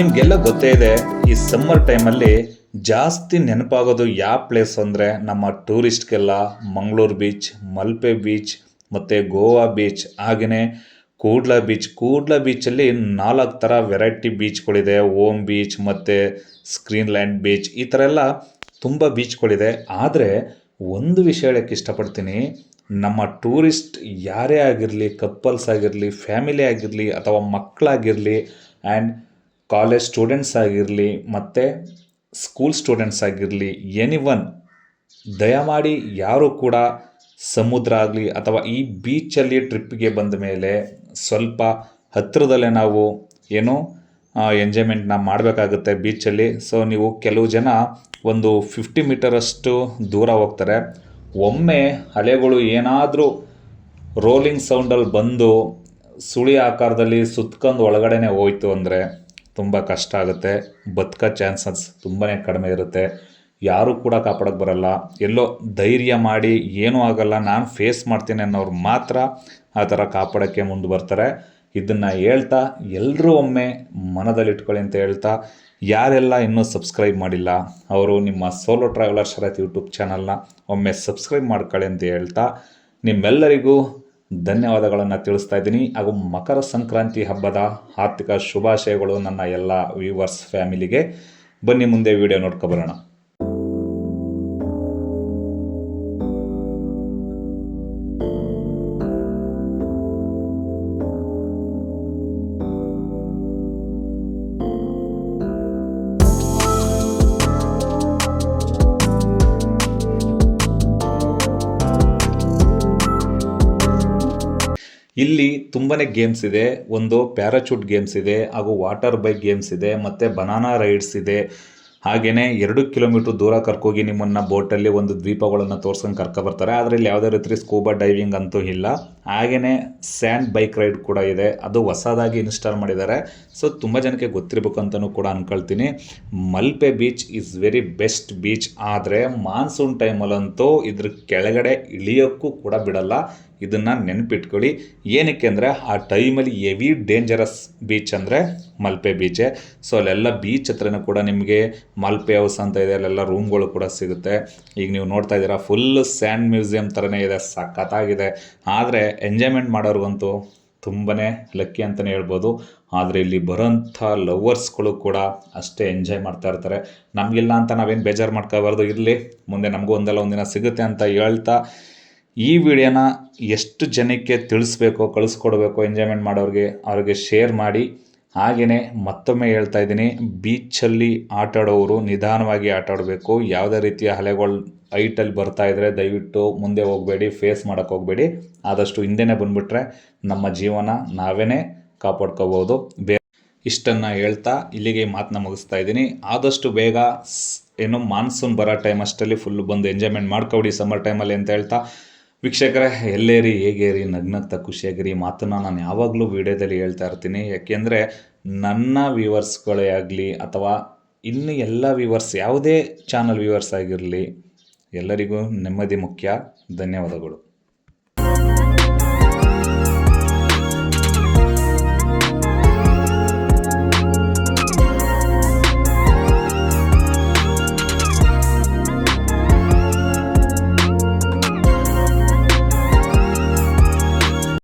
ನಿಮಗೆಲ್ಲ ಗೊತ್ತೇ ಇದೆ, ಈ ಸಮ್ಮರ್ ಟೈಮಲ್ಲಿ ಜಾಸ್ತಿ ನೆನಪಾಗೋದು ಯಾವ ಪ್ಲೇಸ್ ಅಂದರೆ ನಮ್ಮ ಟೂರಿಸ್ಟ್ಗೆಲ್ಲ ಮಂಗಳೂರು ಬೀಚ್, ಮಲ್ಪೆ ಬೀಚ್ ಮತ್ತು ಗೋವಾ ಬೀಚ್, ಹಾಗೆಯೇ ಕೂಡ್ಲ ಬೀಚಲ್ಲಿ 4 ಥರ ವೆರೈಟಿ ಬೀಚ್ಗಳಿದೆ. ಓಮ್ ಬೀಚ್ ಮತ್ತು ಸ್ಕ್ರೀನ್ಲ್ಯಾಂಡ್ ಬೀಚ್, ಈ ಥರ ಎಲ್ಲ ತುಂಬ ಬೀಚ್ಗಳಿದೆ. ಆದರೆ ಒಂದು ವಿಷಯ ಹೇಳೋಕ್ಕೆ ಇಷ್ಟಪಡ್ತೀನಿ, ನಮ್ಮ ಟೂರಿಸ್ಟ್ ಯಾರೇ ಆಗಿರಲಿ, ಕಪ್ಪಲ್ಸ್ ಆಗಿರಲಿ, ಫ್ಯಾಮಿಲಿ ಆಗಿರಲಿ ಅಥವಾ ಮಕ್ಕಳಾಗಿರಲಿ, ಆ್ಯಂಡ್ ಕಾಲೇಜ್ ಸ್ಟೂಡೆಂಟ್ಸ್ ಆಗಿರಲಿ ಮತ್ತು ಸ್ಕೂಲ್ ಸ್ಟೂಡೆಂಟ್ಸ್ ಆಗಿರಲಿ, ಎನಿವನ್, ದಯಮಾಡಿ ಯಾರು ಕೂಡ ಸಮುದ್ರ ಆಗಲಿ ಅಥವಾ ಈ ಬೀಚಲ್ಲಿ ಟ್ರಿಪ್ಪಿಗೆ ಬಂದ ಮೇಲೆ ಸ್ವಲ್ಪ ಹತ್ತಿರದಲ್ಲೇ ನಾವು ಏನು ಎಂಜಾಯ್ಮೆಂಟ್ನ ಮಾಡಬೇಕಾಗುತ್ತೆ ಬೀಚಲ್ಲಿ. ಸೊ ನೀವು ಕೆಲವು ಜನ ಒಂದು 50 ಮೀಟರಷ್ಟು ದೂರ ಹೋಗ್ತಾರೆ. ಒಮ್ಮೆ ಅಲೆಗಳು ಏನಾದರೂ ರೋಲಿಂಗ್ ಸೌಂಡಲ್ಲಿ ಬಂದು ಸುಳಿ ಆಕಾರದಲ್ಲಿ ಸುತ್ಕೊಂಡು ಒಳಗಡೆನೆ ಹೋಯ್ತು ಅಂದರೆ ತುಂಬ ಕಷ್ಟ ಆಗುತ್ತೆ. ಬದುಕೋ ಚಾನ್ಸಸ್ ತುಂಬಾ ಕಡಿಮೆ ಇರುತ್ತೆ. ಯಾರೂ ಕೂಡ ಕಾಪಾಡೋಕ್ಕೆ ಬರಲ್ಲ. ಎಲ್ಲೋ ಧೈರ್ಯ ಮಾಡಿ ಏನೂ ಆಗಲ್ಲ, ನಾನು ಫೇಸ್ ಮಾಡ್ತೀನಿ ಅನ್ನೋರು ಮಾತ್ರ ಆ ಥರ ಕಾಪಾಡೋಕ್ಕೆ ಮುಂದೆ ಬರ್ತಾರೆ. ಇದನ್ನು ಹೇಳ್ತಾ ಎಲ್ಲರೂ ಒಮ್ಮೆ ಮನದಲ್ಲಿ ಇಟ್ಕೊಳ್ಳಿ ಅಂತ ಹೇಳ್ತಾ, ಯಾರೆಲ್ಲ ಇನ್ನೂ ಸಬ್ಸ್ಕ್ರೈಬ್ ಮಾಡಿಲ್ಲ ಅವರು ನಿಮ್ಮ ಸೋಲೋ ಟ್ರಾವೆಲರ್ ಶರತ್ ಯೂಟ್ಯೂಬ್ ಚಾನಲ್ನ ಒಮ್ಮೆ ಸಬ್ಸ್ಕ್ರೈಬ್ ಮಾಡ್ಕೊಳ್ಳಿ ಅಂತ ಹೇಳ್ತಾ, ನಿಮ್ಮೆಲ್ಲರಿಗೂ ಧನ್ಯವಾದಗಳನ್ನು ತಿಳಿಸ್ತಾ ಇದ್ದೀನಿ. ಹಾಗೂ ಮಕರ ಸಂಕ್ರಾಂತಿ ಹಬ್ಬದ ಆರ್ಥಿಕ ಶುಭಾಶಯಗಳು ನನ್ನ ಎಲ್ಲ ವ್ಯೂವರ್ಸ್ ಫ್ಯಾಮಿಲಿಗೆ. ಬನ್ನಿ ಮುಂದೆ ವಿಡಿಯೋ ನೋಡ್ಕೊಬರೋಣ. ಇಲ್ಲಿ ತುಂಬಾ ಗೇಮ್ಸ್ ಇದೆ. ಒಂದು ಪ್ಯಾರಾಚೂಟ್ ಗೇಮ್ಸ್ ಇದೆ, ಹಾಗೂ ವಾಟರ್ ಬೈಕ್ ಗೇಮ್ಸ್ ಇದೆ, ಮತ್ತು ಬನಾನಾ ರೈಡ್ಸ್ ಇದೆ. ಹಾಗೆಯೇ 2 ಕಿಲೋಮೀಟ್ರ್ ದೂರ ಕರ್ಕೋಗಿ ನಿಮ್ಮನ್ನು ಬೋಟಲ್ಲಿ ಒಂದು ದ್ವೀಪಗಳನ್ನು ತೋರ್ಸ್ಕೊಂಡು ಕರ್ಕೊಬರ್ತಾರೆ. ಆದರೆ ಇಲ್ಲಿ ಯಾವುದೇ ರೀತಿ ಸ್ಕೂಬಾ ಡೈವಿಂಗ್ ಅಂತೂ ಇಲ್ಲ. ಹಾಗೆಯೇ ಸ್ಯಾಂಡ್ ಬೈಕ್ ರೈಡ್ ಕೂಡ ಇದೆ, ಅದು ಹೊಸದಾಗಿ ಇನ್ಸ್ಟಾಲ್ ಮಾಡಿದ್ದಾರೆ. ಸೊ ತುಂಬ ಜನಕ್ಕೆ ಗೊತ್ತಿರಬೇಕು ಅಂತಲೂ ಕೂಡ ಅಂದ್ಕೊಳ್ತೀನಿ. Malpe beach is very best beach. ಆದರೆ ಮಾನ್ಸೂನ್ ಟೈಮಲ್ಲಂತೂ ಇದ್ರ ಕೆಳಗಡೆ ಇಳಿಯೋಕ್ಕೂ ಕೂಡ ಬಿಡಲ್ಲ. ಇದನ್ನು ನೆನಪಿಟ್ಕೊಳ್ಳಿ. ಏನಕ್ಕೆ ಅಂದರೆ ಆ ಟೈಮಲ್ಲಿ ಹೆವಿ ಡೇಂಜರಸ್ ಬೀಚ್ ಅಂದರೆ ಮಲ್ಪೆ ಬೀಚೇ. ಸೊ ಅಲ್ಲೆಲ್ಲ ಬೀಚ್ ಹತ್ರನೂ ಕೂಡ ನಿಮಗೆ ಮಲ್ಪೆ ಹೌಸ್ ಅಂತ ಇದೆ, ಅಲ್ಲೆಲ್ಲ ರೂಮ್ಗಳು ಕೂಡ ಸಿಗುತ್ತೆ. ಈಗ ನೀವು ನೋಡ್ತಾ ಇದ್ದೀರಾ, ಫುಲ್ ಸ್ಯಾಂಡ್ ಮ್ಯೂಸಿಯಂ ಥರನೇ ಇದೆ, ಸಖತ್ತಾಗಿದೆ. ಆದರೆ ಎಂಜಾಯ್ಮೆಂಟ್ ಮಾಡೋರಿಗಂತೂ ತುಂಬಾ ಲಕ್ಕಿ ಅಂತಲೇ ಹೇಳ್ಬೋದು. ಆದರೆ ಇಲ್ಲಿ ಬರೋಂಥ ಲವರ್ಸ್ಗಳು ಕೂಡ ಅಷ್ಟೇ ಎಂಜಾಯ್ ಮಾಡ್ತಾ ಇರ್ತಾರೆ. ನಮಗಿಲ್ಲ ಅಂತ ನಾವೇನು ಬೇಜಾರು ಮಾಡ್ಕೋಬಾರ್ದು. ಇರಲಿ, ಮುಂದೆ ನಮಗೂ ಒಂದಿನ ಸಿಗುತ್ತೆ ಅಂತ ಹೇಳ್ತಾ, ಈ ವಿಡಿಯೋನ ಎಷ್ಟು ಜನಕ್ಕೆ ತಿಳಿಸ್ಬೇಕೋ, ಕಳಿಸ್ಕೊಡ್ಬೇಕು ಎಂಜಾಯ್ಮೆಂಟ್ ಮಾಡೋರಿಗೆ, ಅವ್ರಿಗೆ ಶೇರ್ ಮಾಡಿ. ಹಾಗೆಯೇ ಮತ್ತೊಮ್ಮೆ ಹೇಳ್ತಾ ಇದ್ದೀನಿ, ಬೀಚಲ್ಲಿ ಆಟ ಆಡೋರು ನಿಧಾನವಾಗಿ ಆಟ ಆಡಬೇಕು. ಯಾವುದೇ ರೀತಿಯ ಅಲೆಗಳು ಹೈಟಲ್ಲಿ ಬರ್ತಾ ಇದ್ದರೆ ದಯವಿಟ್ಟು ಮುಂದೆ ಹೋಗಬೇಡಿ, ಫೇಸ್ ಮಾಡೋಕ್ಕೆ ಹೋಗಬೇಡಿ. ಆದಷ್ಟು ಹಿಂದೆನೇ ಬಂದುಬಿಟ್ರೆ ನಮ್ಮ ಜೀವನ ನಾವೇ ಕಾಪಾಡ್ಕೋಬೋದು. ಇಷ್ಟನ್ನು ಹೇಳ್ತಾ ಇಲ್ಲಿಗೆ ಮಾತನ್ನ ಮುಗಿಸ್ತಾ ಇದ್ದೀನಿ. ಆದಷ್ಟು ಬೇಗ ಏನು ಮಾನ್ಸೂನ್ ಬರೋ ಟೈಮ್ ಅಷ್ಟರಲ್ಲಿ ಫುಲ್ ಬಂದು ಎಂಜಾಯ್ಮೆಂಟ್ ಮಾಡ್ಕೊಬಿಡಿ ಸಮ್ಮರ್ ಟೈಮಲ್ಲಿ ಅಂತ ಹೇಳ್ತಾ, ವೀಕ್ಷಕರೇ ಎಲ್ಲೇರಿ ಹೇಗೇರಿ ನಗ್ನಗ್ತಾ ಖುಷಿಯಾಗಿರಿ. ಮಾತನ್ನು ನಾನು ಯಾವಾಗಲೂ ವಿಡಿಯೋದಲ್ಲಿ ಹೇಳ್ತಾ ಇರ್ತೀನಿ. ಯಾಕೆಂದರೆ ನನ್ನ ವ್ಯೂವರ್ಸ್ಗಳೇ ಆಗಲಿ ಅಥವಾ ಇನ್ನು ಎಲ್ಲ ವ್ಯೂವರ್ಸ್, ಯಾವುದೇ ಚಾನಲ್ ವ್ಯೂವರ್ಸ್ ಆಗಿರಲಿ, ಎಲ್ಲರಿಗೂ ನೆಮ್ಮದಿ ಮುಖ್ಯ. ಧನ್ಯವಾದಗಳು.